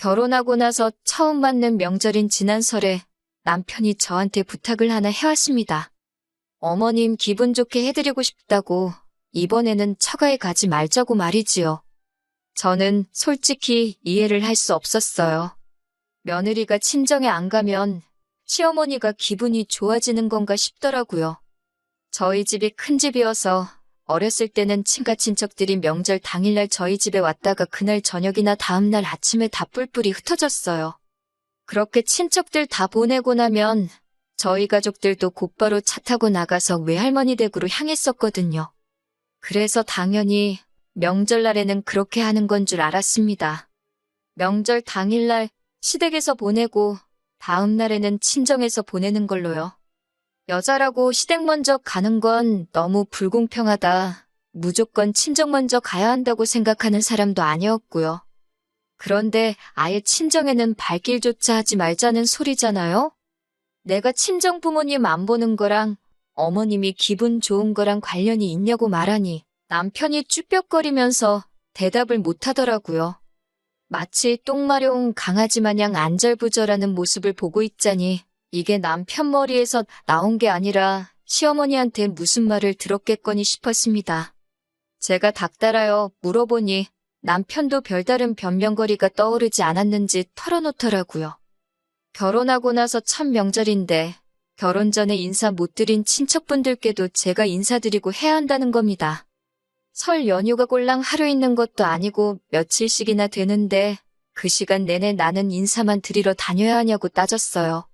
결혼하고 나서 처음 맞는 명절인 지난 설에 남편이 저한테 부탁을 하나 해왔습니다. 어머님 기분 좋게 해드리고 싶다고 이번에는 처가에 가지 말자고 말이지요. 저는 솔직히 이해를 할 수 없었어요. 며느리가 친정에 안 가면 시어머니가 기분이 좋아지는 건가 싶더라고요. 저희 집이 큰 집이어서 어렸을 때는 친가 친척들이 명절 당일날 저희 집에 왔다가 그날 저녁이나 다음날 아침에 다 뿔뿔이 흩어졌어요. 그렇게 친척들 다 보내고 나면 저희 가족들도 곧바로 차 타고 나가서 외할머니 댁으로 향했었거든요. 그래서 당연히 명절날에는 그렇게 하는 건 줄 알았습니다. 명절 당일날 시댁에서 보내고 다음 날에는 친정에서 보내는 걸로요. 여자라고 시댁 먼저 가는 건 너무 불공평하다. 무조건 친정 먼저 가야 한다고 생각하는 사람도 아니었고요. 그런데 아예 친정에는 발길조차 하지 말자는 소리잖아요? 내가 친정 부모님 안 보는 거랑 어머님이 기분 좋은 거랑 관련이 있냐고 말하니 남편이 쭈뼛거리면서 대답을 못 하더라고요. 마치 똥마려운 강아지 마냥 안절부절하는 모습을 보고 있자니 이게 남편 머리에서 나온 게 아니라 시어머니한테 무슨 말을 들었겠거니 싶었습니다. 제가 닥달하여 물어보니 남편도 별다른 변명거리가 떠오르지 않았는지 털어놓더라고요. 결혼하고 나서 첫 명절인데 결혼 전에 인사 못 드린 친척분들께도 제가 인사드리고 해야 한다는 겁니다. 설 연휴가 꼴랑 하루 있는 것도 아니고 며칠씩이나 되는데 그 시간 내내 나는 인사만 드리러 다녀야 하냐고 따졌어요.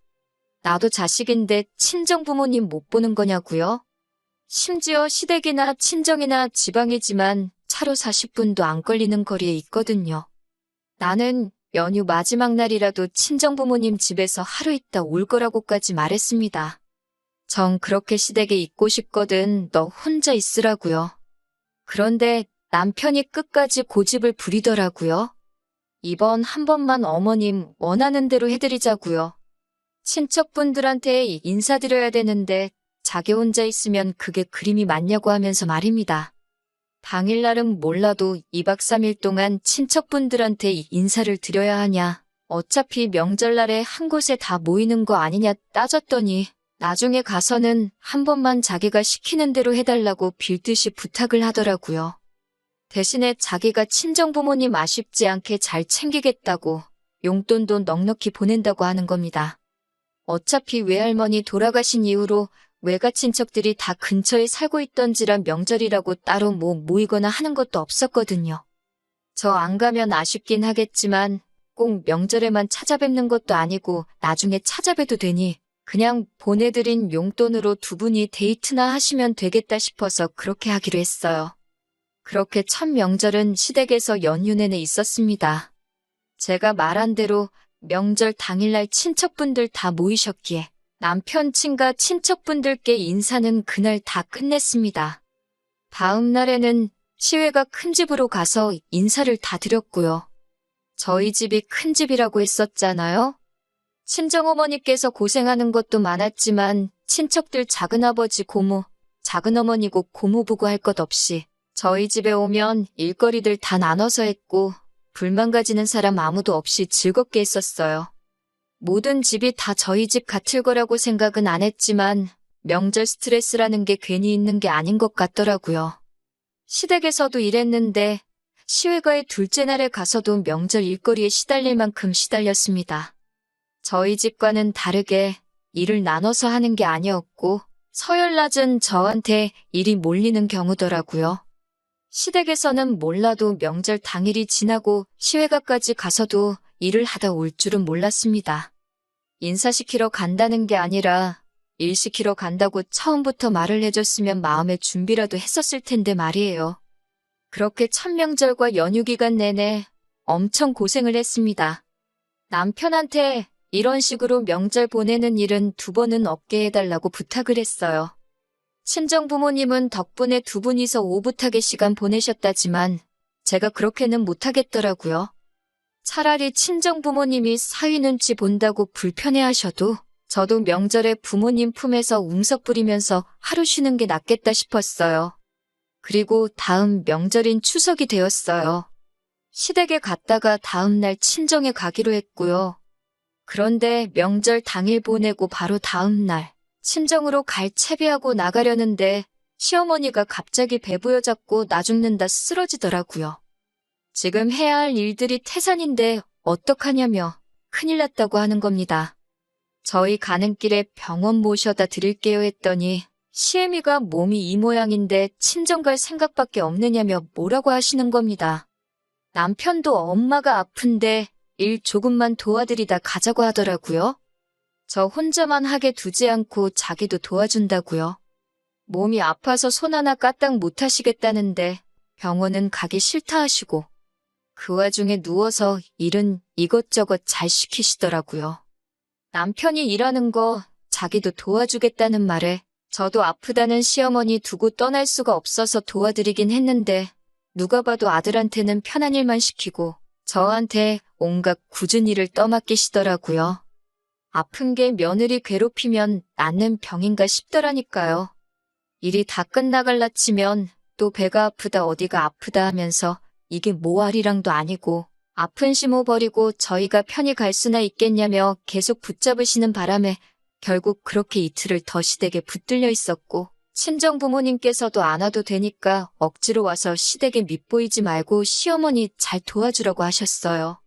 나도 자식인데 친정 부모님 못 보는 거냐고요? 심지어 시댁이나 친정이나 지방이지만 차로 40분도 안 걸리는 거리에 있거든요. 나는 연휴 마지막 날이라도 친정 부모님 집에서 하루 있다 올 거라고까지 말했습니다. 정 그렇게 시댁에 있고 싶거든 너 혼자 있으라고요. 그런데 남편이 끝까지 고집을 부리더라고요. 이번 한 번만 어머님 원하는 대로 해드리자고요. 친척분들한테 인사드려야 되는데 자기 혼자 있으면 그게 그림이 맞냐고 하면서 말입니다. 당일날은 몰라도 2박 3일 동안 친척분들한테 인사를 드려야 하냐. 어차피 명절날에 한 곳에 다 모이는 거 아니냐 따졌더니 나중에 가서는 한 번만 자기가 시키는 대로 해달라고 빌듯이 부탁을 하더라고요. 대신에 자기가 친정부모님 아쉽지 않게 잘 챙기겠다고 용돈도 넉넉히 보낸다고 하는 겁니다. 어차피 외할머니 돌아가신 이후로 외가 친척들이 다 근처에 살고 있던지라 명절이라고 따로 모이거나 하는 것도 없었거든요. 저 안 가면 아쉽긴 하겠지만 꼭 명절에만 찾아뵙는 것도 아니고 나중에 찾아뵈도 되니 그냥 보내드린 용돈으로 두 분이 데이트나 하시면 되겠다 싶어서 그렇게 하기로 했어요. 그렇게 첫 명절은 시댁에서 연휴 내내 있었습니다. 제가 말한 대로 명절 당일날 친척분들 다 모이셨기에 남편 친가 친척분들께 인사는 그날 다 끝냈습니다. 다음 날에는 시외가 큰 집으로 가서 인사를 다 드렸고요. 저희 집이 큰 집이라고 했었잖아요. 친정어머니께서 고생하는 것도 많았지만 친척들 작은아버지 고모, 작은어머니고 고모부고 할 것 없이 저희 집에 오면 일거리들 다 나눠서 했고 불만 가지는 사람 아무도 없이 즐겁게 했었어요. 모든 집이 다 저희 집 같을 거라고 생각은 안 했지만 명절 스트레스라는 게 괜히 있는 게 아닌 것 같더라고요. 시댁에서도 이랬는데 시외가의 둘째 날에 가서도 명절 일거리에 시달릴 만큼 시달렸습니다. 저희 집과는 다르게 일을 나눠서 하는 게 아니었고 서열낮은 저한테 일이 몰리는 경우더라고요. 시댁에서는 몰라도 명절 당일이 지나고 시외가까지 가서도 일을 하다 올 줄은 몰랐습니다. 인사시키러 간다는 게 아니라 일 시키러 간다고 처음부터 말을 해줬으면 마음의 준비라도 했었을 텐데 말이에요. 그렇게 첫 명절과 연휴 기간 내내 엄청 고생을 했습니다. 남편한테 이런 식으로 명절 보내는 일은 두 번은 없게 해달라고 부탁을 했어요. 친정 부모님은 덕분에 두 분이서 오붓하게 시간 보내셨다지만 제가 그렇게는 못하겠더라고요. 차라리 친정 부모님이 사위 눈치 본다고 불편해하셔도 저도 명절에 부모님 품에서 웅석 부리면서 하루 쉬는 게 낫겠다 싶었어요. 그리고 다음 명절인 추석이 되었어요. 시댁에 갔다가 다음날 친정에 가기로 했고요. 그런데 명절 당일 보내고 바로 다음날 친정으로 갈 채비하고 나가려는데 시어머니가 갑자기 배 부여잡고 나 죽는다 쓰러지더라고요. 지금 해야 할 일들이 태산인데 어떡하냐며 큰일 났다고 하는 겁니다. 저희 가는 길에 병원 모셔다 드릴게요 했더니 시애미가 몸이 이 모양인데 친정 갈 생각밖에 없느냐며 뭐라고 하시는 겁니다. 남편도 엄마가 아픈데 일 조금만 도와드리다 가자고 하더라고요. 저 혼자만 하게 두지 않고 자기도 도와준다고요. 몸이 아파서 손 하나 까딱 못 하시겠다는데 병원은 가기 싫다 하시고 그 와중에 누워서 일은 이것저것 잘 시키시더라고요. 남편이 일하는 거 자기도 도와주겠다는 말에 저도 아프다는 시어머니 두고 떠날 수가 없어서 도와드리긴 했는데 누가 봐도 아들한테는 편한 일만 시키고 저한테 온갖 굳은 일을 떠맡기시더라고요. 아픈 게 며느리 괴롭히면 낫는 병인가 싶더라니까요. 일이 다 끝나갈라 치면 또 배가 아프다 어디가 아프다 하면서 이게 모아리랑도 아니고 아픈 심호 버리고 저희가 편히 갈 수나 있겠냐며 계속 붙잡으시는 바람에 결국 그렇게 이틀을 더 시댁에 붙들려 있었고 친정 부모님께서도 안 와도 되니까 억지로 와서 시댁에 밉보이지 말고 시어머니 잘 도와주라고 하셨어요.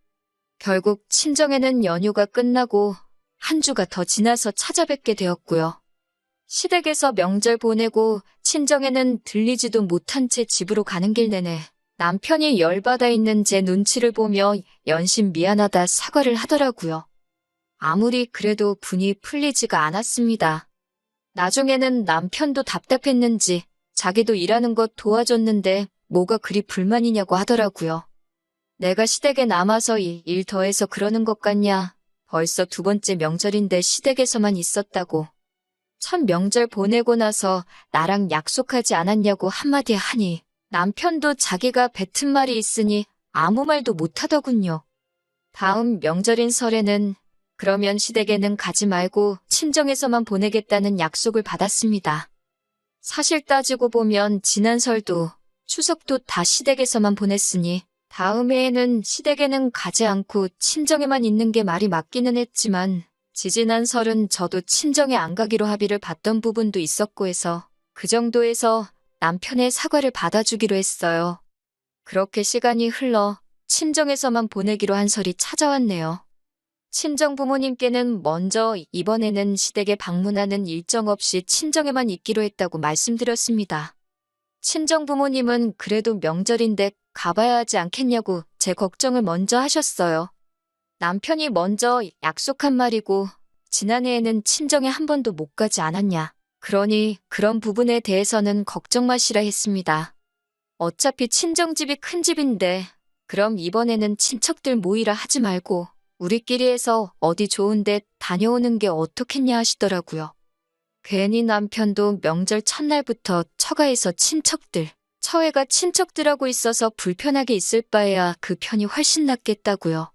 결국 친정에는 연휴가 끝나고 한 주가 더 지나서 찾아뵙게 되었고요. 시댁에서 명절 보내고 친정에는 들리지도 못한 채 집으로 가는 길 내내 남편이 열받아 있는 제 눈치를 보며 연신 미안하다 사과를 하더라고요. 아무리 그래도 분이 풀리지가 않았습니다. 나중에는 남편도 답답했는지 자기도 일하는 것 도와줬는데 뭐가 그리 불만이냐고 하더라고요. 내가 시댁에 남아서 일 더해서 그러는 것 같냐. 벌써 두 번째 명절인데 시댁에서만 있었다고. 첫 명절 보내고 나서 나랑 약속하지 않았냐고 한마디 하니 남편도 자기가 뱉은 말이 있으니 아무 말도 못하더군요. 다음 명절인 설에는 그러면 시댁에는 가지 말고 친정에서만 보내겠다는 약속을 받았습니다. 사실 따지고 보면 지난 설도 추석도 다 시댁에서만 보냈으니 다음 해에는 시댁에는 가지 않고 친정에만 있는 게 말이 맞기는 했지만 지지난 설은 저도 친정에 안 가기로 합의를 봤던 부분도 있었고 해서 그 정도에서 남편의 사과를 받아주기로 했어요. 그렇게 시간이 흘러 친정에서만 보내기로 한 설이 찾아왔네요. 친정 부모님께는 먼저 이번에는 시댁에 방문하는 일정 없이 친정에만 있기로 했다고 말씀드렸습니다. 친정 부모님은 그래도 명절인데 가봐야 하지 않겠냐고 제 걱정을 먼저 하셨어요. 남편이 먼저 약속한 말이고 지난해에는 친정에 한 번도 못 가지 않았냐. 그러니 그런 부분에 대해서는 걱정 마시라 했습니다. 어차피 친정집이 큰 집인데 그럼 이번에는 친척들 모이라 하지 말고 우리끼리 해서 어디 좋은데 다녀오는 게 어떻겠냐 하시더라고요. 괜히 남편도 명절 첫날부터 처가에서 친척들, 처해가 친척들하고 있어서 불편하게 있을 바에야 그 편이 훨씬 낫겠다고요.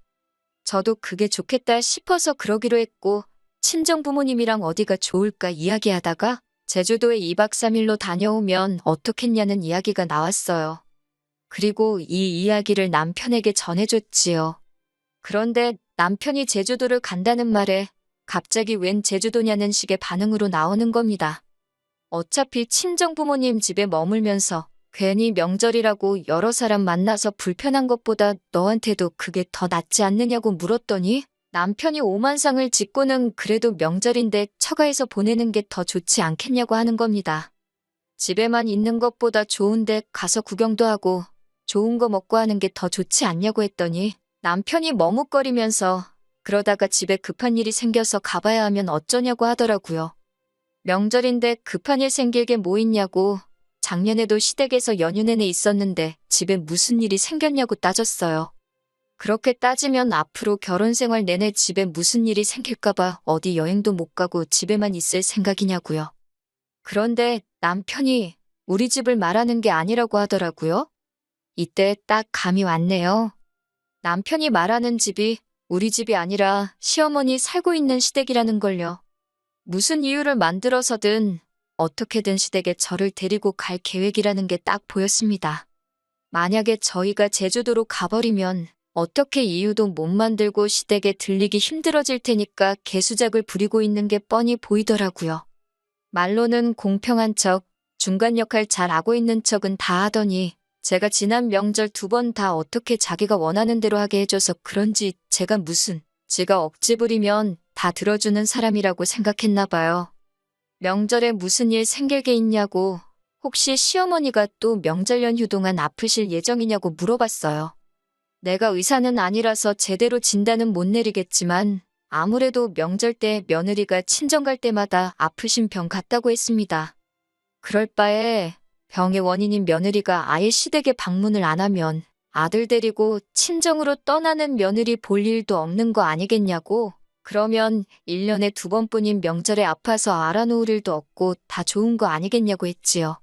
저도 그게 좋겠다 싶어서 그러기로 했고 친정 부모님이랑 어디가 좋을까 이야기하다가 제주도에 2박 3일로 다녀오면 어떻겠냐는 이야기가 나왔어요. 그리고 이 이야기를 남편에게 전해줬지요. 그런데 남편이 제주도를 간다는 말에 갑자기 웬 제주도냐는 식의 반응으로 나오는 겁니다. 어차피 친정 부모님 집에 머물면서 괜히 명절이라고 여러 사람 만나서 불편한 것보다 너한테도 그게 더 낫지 않느냐고 물었더니 남편이 오만상을 짓고는 그래도 명절인데 처가에서 보내는 게 더 좋지 않겠냐고 하는 겁니다. 집에만 있는 것보다 좋은데 가서 구경도 하고 좋은 거 먹고 하는 게 더 좋지 않냐고 했더니 남편이 머뭇거리면서 그러다가 집에 급한 일이 생겨서 가봐야 하면 어쩌냐고 하더라고요. 명절인데 급한 일 생길 게 뭐 있냐고 작년에도 시댁에서 연휴 내내 있었는데 집에 무슨 일이 생겼냐고 따졌어요. 그렇게 따지면 앞으로 결혼 생활 내내 집에 무슨 일이 생길까봐 어디 여행도 못 가고 집에만 있을 생각이냐고요. 그런데 남편이 우리 집을 말하는 게 아니라고 하더라고요. 이때 딱 감이 왔네요. 남편이 말하는 집이 우리 집이 아니라 시어머니 살고 있는 시댁이라는 걸요. 무슨 이유를 만들어서든 어떻게든 시댁에 저를 데리고 갈 계획이라는 게 딱 보였습니다. 만약에 저희가 제주도로 가버리면 어떻게 이유도 못 만들고 시댁에 들리기 힘들어질 테니까 개수작을 부리고 있는 게 뻔히 보이더라고요. 말로는 공평한 척, 중간 역할 잘 하고 있는 척은 다 하더니 제가 지난 명절 2번 다 어떻게 자기가 원하는 대로 하게 해줘서 그런지 제가 무슨 지가 억지 부리면 다 들어주는 사람이라고 생각했나 봐요. 명절에 무슨 일 생길 게 있냐고 혹시 시어머니가 또 명절 연휴 동안 아프실 예정이냐고 물어봤어요. 내가 의사는 아니라서 제대로 진단은 못 내리겠지만 아무래도 명절 때 며느리가 친정 갈 때마다 아프신 병 같다고 했습니다. 그럴 바에 병의 원인인 며느리가 아예 시댁에 방문을 안 하면 아들 데리고 친정으로 떠나는 며느리 볼 일도 없는 거 아니겠냐고. 그러면 1년에 2번뿐인 명절에 아파서 알아놓을 일도 없고 다 좋은 거 아니겠냐고 했지요.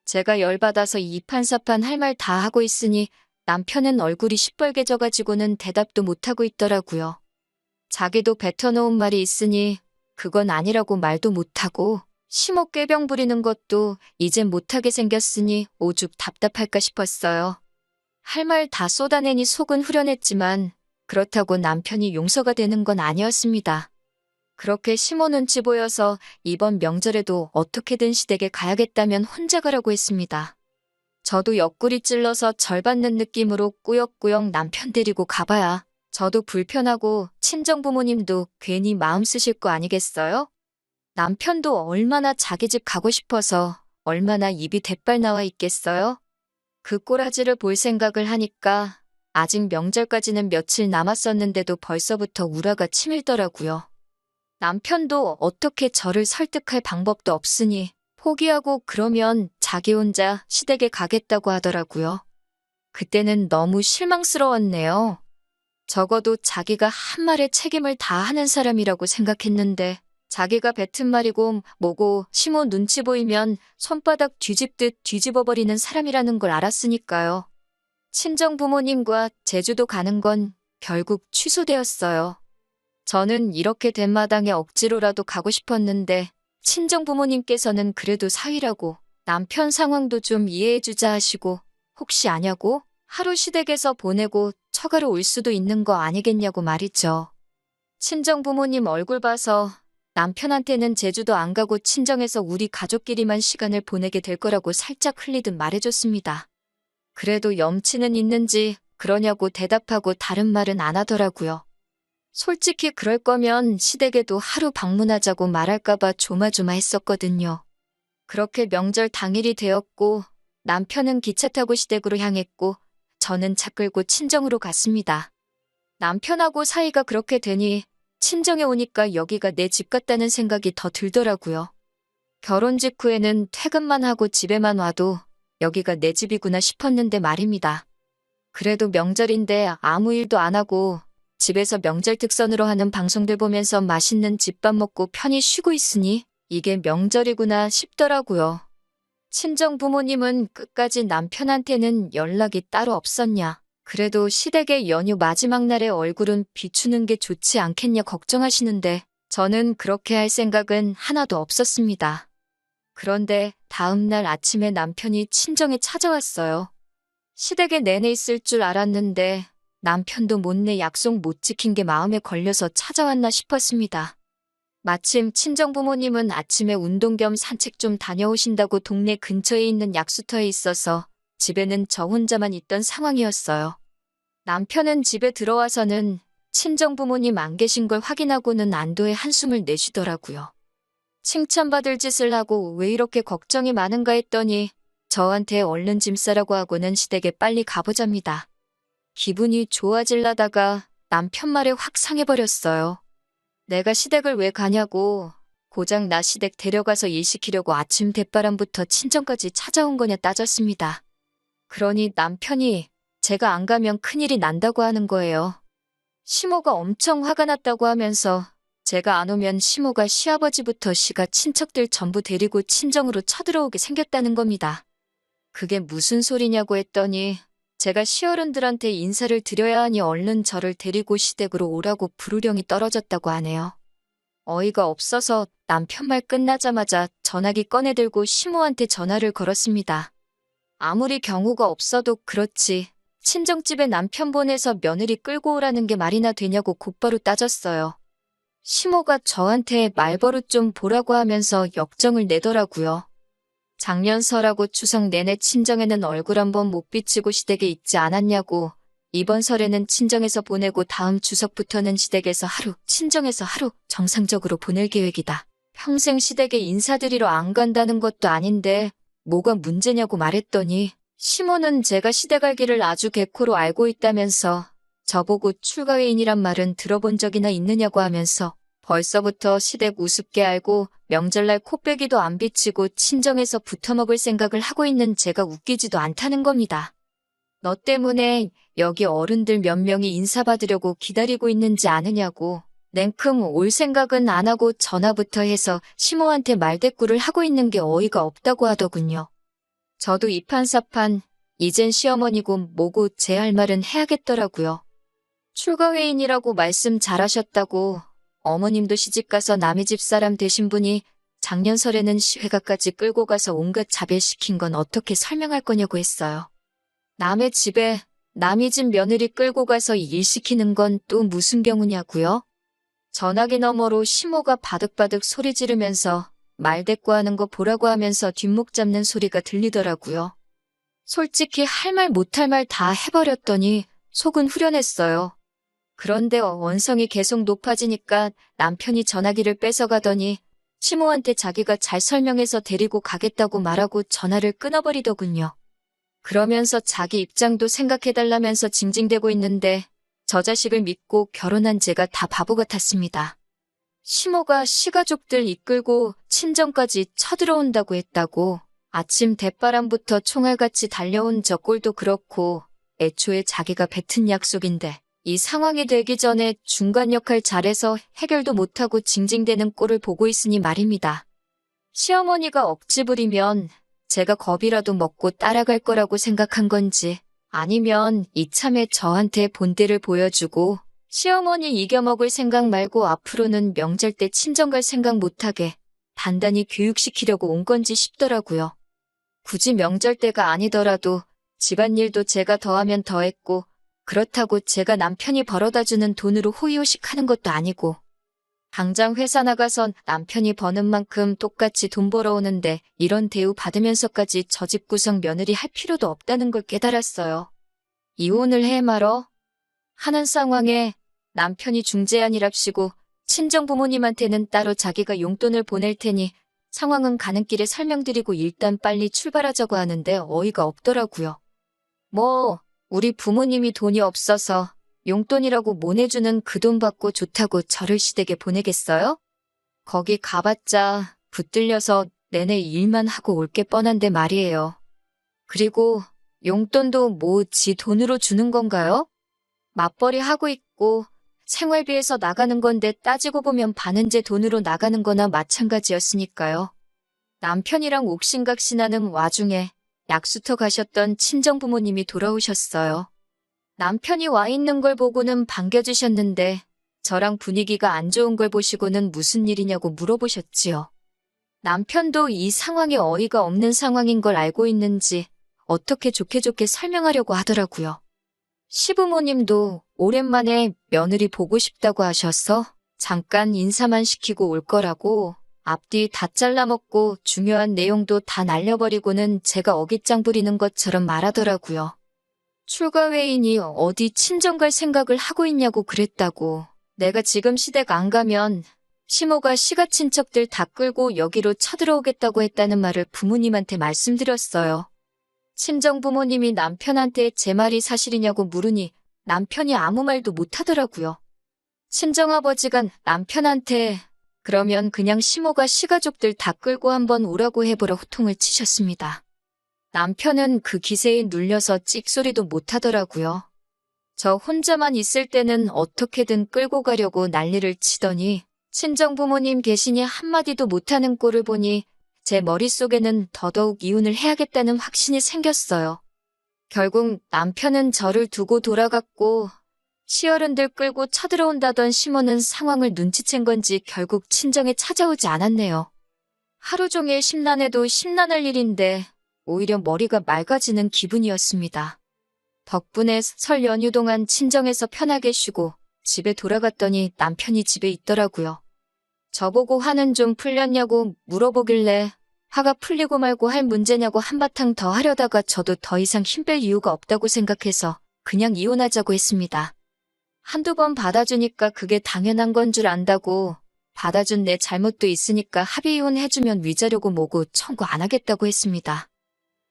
제가 열받아서 이판사판 할 말 다 하고 있으니 남편은 얼굴이 시뻘게 져가지고는 대답도 못하고 있더라고요. 자기도 뱉어놓은 말이 있으니 그건 아니라고 말도 못하고 심호 꾀병 부리는 것도 이젠 못하게 생겼으니 오죽 답답할까 싶었어요. 할 말 다 쏟아내니 속은 후련했지만 그렇다고 남편이 용서가 되는 건 아니었습니다. 그렇게 심호 눈치 보여서 이번 명절에도 어떻게든 시댁에 가야겠다면 혼자 가라고 했습니다. 저도 옆구리 찔러서 절받는 느낌으로 꾸역꾸역 남편 데리고 가봐야 저도 불편하고 친정부모님도 괜히 마음 쓰실 거 아니겠어요? 남편도 얼마나 자기 집 가고 싶어서 얼마나 입이 대빨 나와 있겠어요? 그 꼬라지를 볼 생각을 하니까 아직 명절까지는 며칠 남았었는데도 벌써부터 우라가 치밀더라고요. 남편도 어떻게 저를 설득할 방법도 없으니 포기하고 그러면 자기 혼자 시댁에 가겠다고 하더라고요. 그때는 너무 실망스러웠네요. 적어도 자기가 한 말에 책임을 다 하는 사람이라고 생각했는데 자기가 뱉은 말이고 뭐고 심호 눈치 보이면 손바닥 뒤집듯 뒤집어버리는 사람이라는 걸 알았으니까요. 친정 부모님과 제주도 가는 건 결국 취소되었어요. 저는 이렇게 된 마당에 억지로라도 가고 싶었는데 친정 부모님께서는 그래도 사위라고 남편 상황도 좀 이해해주자 하시고 혹시 아냐고 하루 시댁에서 보내고 처가로 올 수도 있는 거 아니겠냐고 말이죠. 친정 부모님 얼굴 봐서 남편한테는 제주도 안 가고 친정에서 우리 가족끼리만 시간을 보내게 될 거라고 살짝 흘리듯 말해줬습니다. 그래도 염치는 있는지 그러냐고 대답하고 다른 말은 안 하더라고요. 솔직히 그럴 거면 시댁에도 하루 방문하자고 말할까봐 조마조마했었거든요. 그렇게 명절 당일이 되었고 남편은 기차 타고 시댁으로 향했고 저는 차 끌고 친정으로 갔습니다. 남편하고 사이가 그렇게 되니 친정에 오니까 여기가 내 집 같다는 생각이 더 들더라고요. 결혼 직후에는 퇴근만 하고 집에만 와도 여기가 내 집이구나 싶었는데 말입니다. 그래도 명절인데 아무 일도 안 하고 집에서 명절 특선으로 하는 방송들 보면서 맛있는 집밥 먹고 편히 쉬고 있으니 이게 명절이구나 싶더라고요. 친정 부모님은 끝까지 남편한테는 연락이 따로 없었냐. 그래도 시댁의 연휴 마지막 날에 얼굴은 비추는 게 좋지 않겠냐 걱정하시는데 저는 그렇게 할 생각은 하나도 없었습니다. 그런데 다음 날 아침에 남편이 친정에 찾아왔어요. 시댁에 내내 있을 줄 알았는데 남편도 못내 약속 못 지킨 게 마음에 걸려서 찾아왔나 싶었습니다. 마침 친정부모님은 아침에 운동 겸 산책 좀 다녀오신다고 동네 근처에 있는 약수터에 있어서 집에는 저 혼자만 있던 상황이었어요. 남편은 집에 들어와서는 친정부모님 안 계신 걸 확인하고는 안도의 한숨을 내쉬더라고요. 칭찬받을 짓을 하고 왜 이렇게 걱정이 많은가 했더니 저한테 얼른 짐 싸라고 하고는 시댁에 빨리 가보잡니다. 기분이 좋아질라다가 남편 말에 확 상해버렸어요. 내가 시댁을 왜 가냐고 고작 나 시댁 데려가서 일 시키려고 아침 대바람부터 친정까지 찾아온 거냐 따졌습니다. 그러니 남편이 제가 안 가면 큰일이 난다고 하는 거예요. 시모가 엄청 화가 났다고 하면서 제가 안 오면 시모가 시아버지부터 시가 친척들 전부 데리고 친정으로 쳐들어오게 생겼다는 겁니다. 그게 무슨 소리냐고 했더니 제가 시어른들한테 인사를 드려야 하니 얼른 저를 데리고 시댁으로 오라고 부르령이 떨어졌다고 하네요. 어이가 없어서 남편 말 끝나자마자 전화기 꺼내들고 시모한테 전화를 걸었습니다. 아무리 경우가 없어도 그렇지. 친정집에 남편 보내서 며느리 끌고 오라는 게 말이나 되냐고 곧바로 따졌어요. 시모가 저한테 말버릇 좀 보라고 하면서 역정을 내더라고요. 작년 설하고 추석 내내 친정에는 얼굴 한번 못 비치고 시댁에 있지 않았냐고. 이번 설에는 친정에서 보내고 다음 추석부터는 시댁에서 하루, 친정에서 하루 정상적으로 보낼 계획이다. 평생 시댁에 인사드리러 안 간다는 것도 아닌데 뭐가 문제냐고 말했더니 시모는 제가 시댁 갈기를 아주 개코로 알고 있다면서 저보고 출가회인이란 말은 들어본 적이나 있느냐고 하면서 벌써부터 시댁 우습게 알고 명절날 코빼기도 안 비치고 친정에서 붙어먹을 생각을 하고 있는 제가 웃기지도 않다는 겁니다. 너 때문에 여기 어른들 몇 명이 인사받으려고 기다리고 있는지 아느냐고. 냉큼 올 생각은 안 하고 전화부터 해서 시모한테 말대꾸를 하고 있는 게 어이가 없다고 하더군요. 저도 이판사판 이젠 시어머니고 뭐고 제 할 말은 해야겠더라고요. 출가회인이라고 말씀 잘하셨다고. 어머님도 시집가서 남의 집 사람 되신 분이 작년 설에는 시회가까지 끌고 가서 온갖 자별시킨 건 어떻게 설명할 거냐고 했어요. 남의 집에 남의 집 며느리 끌고 가서 일 시키는 건 또 무슨 경우냐고요? 전화기 너머로 시모가 바득바득 소리 지르면서 말대꾸하는 거 보라고 하면서 뒷목 잡는 소리가 들리더라고요. 솔직히 할 말 못할 말 다 해버렸더니 속은 후련했어요. 그런데 원성이 계속 높아지니까 남편이 전화기를 뺏어가더니 시모한테 자기가 잘 설명해서 데리고 가겠다고 말하고 전화를 끊어버리더군요. 그러면서 자기 입장도 생각해달라면서 징징대고 있는데 저 자식을 믿고 결혼한 제가 다 바보 같았습니다. 시모가 시가족들 이끌고 친정까지 쳐들어온다고 했다고. 아침 대바람부터 총알같이 달려온 저 꼴도 그렇고 애초에 자기가 뱉은 약속인데 이 상황이 되기 전에 중간 역할 잘해서 해결도 못하고 징징대는 꼴을 보고 있으니 말입니다. 시어머니가 억지 부리면 제가 겁이라도 먹고 따라갈 거라고 생각한 건지 아니면 이참에 저한테 본때를 보여주고 시어머니 이겨먹을 생각 말고 앞으로는 명절 때 친정 갈 생각 못하게 단단히 교육시키려고 온 건지 싶더라고요. 굳이 명절 때가 아니더라도 집안일도 제가 더하면 더했고 그렇다고 제가 남편이 벌어다주는 돈으로 호의호식 하는 것도 아니고 당장 회사 나가선 남편이 버는 만큼 똑같이 돈 벌어오는데 이런 대우 받으면서까지 저 집 구성 며느리 할 필요도 없다는 걸 깨달았어요. 이혼을 해 말어? 하는 상황에 남편이 중재안이랍시고 친정 부모님한테는 따로 자기가 용돈을 보낼 테니 상황은 가는 길에 설명드리고 일단 빨리 출발하자고 하는데 어이가 없더라고요. 뭐 우리 부모님이 돈이 없어서 용돈이라고 못 내주는 그 돈 받고 좋다고 저를 시댁에 보내겠어요? 거기 가봤자 붙들려서 내내 일만 하고 올 게 뻔한데 말이에요. 그리고 용돈도 뭐 지 돈으로 주는 건가요? 맞벌이 하고 있고 생활비에서 나가는 건데 따지고 보면 반은 제 돈으로 나가는 거나 마찬가지였으니까요. 남편이랑 옥신각신하는 와중에 약수터 가셨던 친정부모님이 돌아오셨어요. 남편이 와 있는 걸 보고는 반겨주셨는데 저랑 분위기가 안 좋은 걸 보시고는 무슨 일이냐고 물어보셨지요. 남편도 이 상황에 어이가 없는 상황인 걸 알고 있는지 어떻게 좋게 설명하려고 하더라고요. 시부모님도 오랜만에 며느리 보고 싶다고 하셔서 잠깐 인사만 시키고 올 거라고 앞뒤 다 잘라먹고 중요한 내용도 다 날려버리고는 제가 어깃장 부리는 것처럼 말하더라고요. 출가회인이 어디 친정 갈 생각을 하고 있냐고 그랬다고. 내가 지금 시댁 안 가면 시모가 시가 친척들 다 끌고 여기로 쳐들어오겠다고 했다는 말을 부모님한테 말씀드렸어요. 친정 부모님이 남편한테 제 말이 사실이냐고 물으니 남편이 아무 말도 못하더라고요. 친정아버지가 남편한테 그러면 그냥 시모가 시가족들 다 끌고 한번 오라고 해보라 호통을 치셨습니다. 남편은 그 기세에 눌려서 찍소리도 못하더라고요. 저 혼자만 있을 때는 어떻게든 끌고 가려고 난리를 치더니 친정 부모님 계시니 한마디도 못하는 꼴을 보니 제 머릿속에는 더더욱 이혼을 해야겠다는 확신이 생겼어요. 결국 남편은 저를 두고 돌아갔고 시어른들 끌고 쳐들어온다던 시모는 상황을 눈치챈 건지 결국 친정에 찾아오지 않았네요. 하루 종일 심란해도 심란할 일인데 오히려 머리가 맑아지는 기분이었습니다. 덕분에 설 연휴 동안 친정에서 편하게 쉬고 집에 돌아갔더니 남편이 집에 있더라고요. 저보고 화는 좀 풀렸냐고 물어보길래 화가 풀리고 말고 할 문제냐고 한바탕 더 하려다가 저도 더 이상 힘 뺄 이유가 없다고 생각해서 그냥 이혼하자고 했습니다. 한두 번 받아주니까 그게 당연한 건 줄 안다고, 받아준 내 잘못도 있으니까 합의 이혼해주면 위자료고 뭐고 청구 안 하겠다고 했습니다.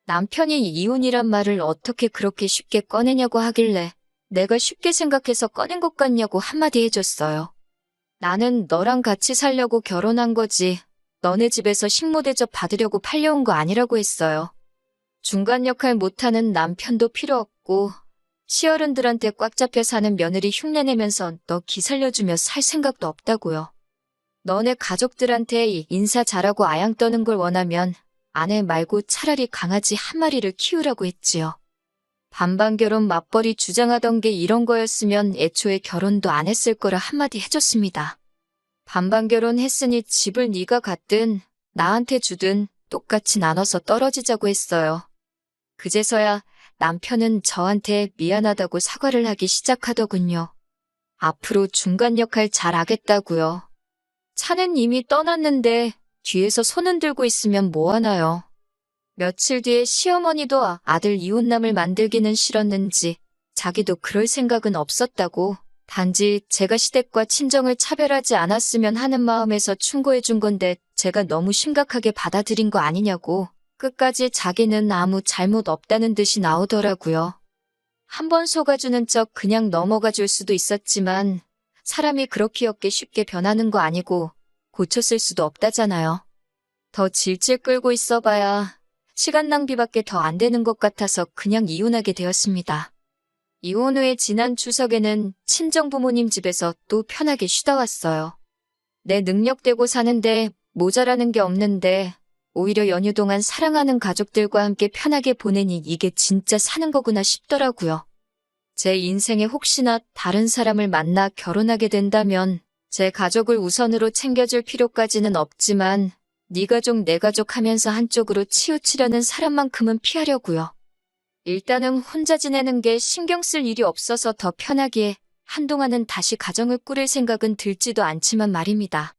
남편이 이혼이란 말을 어떻게 그렇게 쉽게 꺼내냐고 하길래 내가 쉽게 생각해서 꺼낸 것 같냐고 한마디 해줬어요. 나는 너랑 같이 살려고 결혼한 거지, 너네 집에서 식모 대접 받으려고 팔려온 거 아니라고 했어요. 중간 역할 못하는 남편도 필요 없고 시어른들한테 꽉 잡혀 사는 며느리 흉내내면서 너 기살려주며 살 생각도 없다고요. 너네 가족들한테 인사 잘하고 아양 떠는 걸 원하면 아내 말고 차라리 강아지 한 마리를 키우라고 했지요. 반반 결혼 맞벌이 주장하던 게 이런 거였으면 애초에 결혼도 안 했을 거라 한마디 해줬습니다. 반반 결혼했으니 집을 네가 갖든 나한테 주든 똑같이 나눠서 떨어지자고 했어요. 그제서야 남편은 저한테 미안하다고 사과를 하기 시작하더군요. 앞으로 중간 역할 잘 하겠다고요. 차는 이미 떠났는데 뒤에서 손 흔들고 있으면 뭐하나요. 며칠 뒤에 시어머니도 아들 이혼남을 만들기는 싫었는지 자기도 그럴 생각은 없었다고, 단지 제가 시댁과 친정을 차별하지 않았으면 하는 마음에서 충고해 준 건데 제가 너무 심각하게 받아들인 거 아니냐고 끝까지 자기는 아무 잘못 없다는 듯이 나오더라고요. 한번 속아주는 척 그냥 넘어가 줄 수도 있었지만 사람이 그렇게 쉽게 변하는 거 아니고 고쳤을 수도 없다잖아요. 더 질질 끌고 있어봐야 시간 낭비밖에 더 안 되는 것 같아서 그냥 이혼하게 되었습니다. 이혼 후에 지난 추석에는 친정부모님 집에서 또 편하게 쉬다 왔어요. 내 능력대고 사는데 모자라는 게 없는데 오히려 연휴 동안 사랑하는 가족들과 함께 편하게 보내니 이게 진짜 사는 거구나 싶더라고요. 제 인생에 혹시나 다른 사람을 만나 결혼하게 된다면 제 가족을 우선으로 챙겨줄 필요까지는 없지만 네 가족 내 가족 하면서 한쪽으로 치우치려는 사람만큼은 피하려고요. 일단은 혼자 지내는 게 신경 쓸 일이 없어서 더 편하게 한동안은 다시 가정을 꾸릴 생각은 들지도 않지만 말입니다.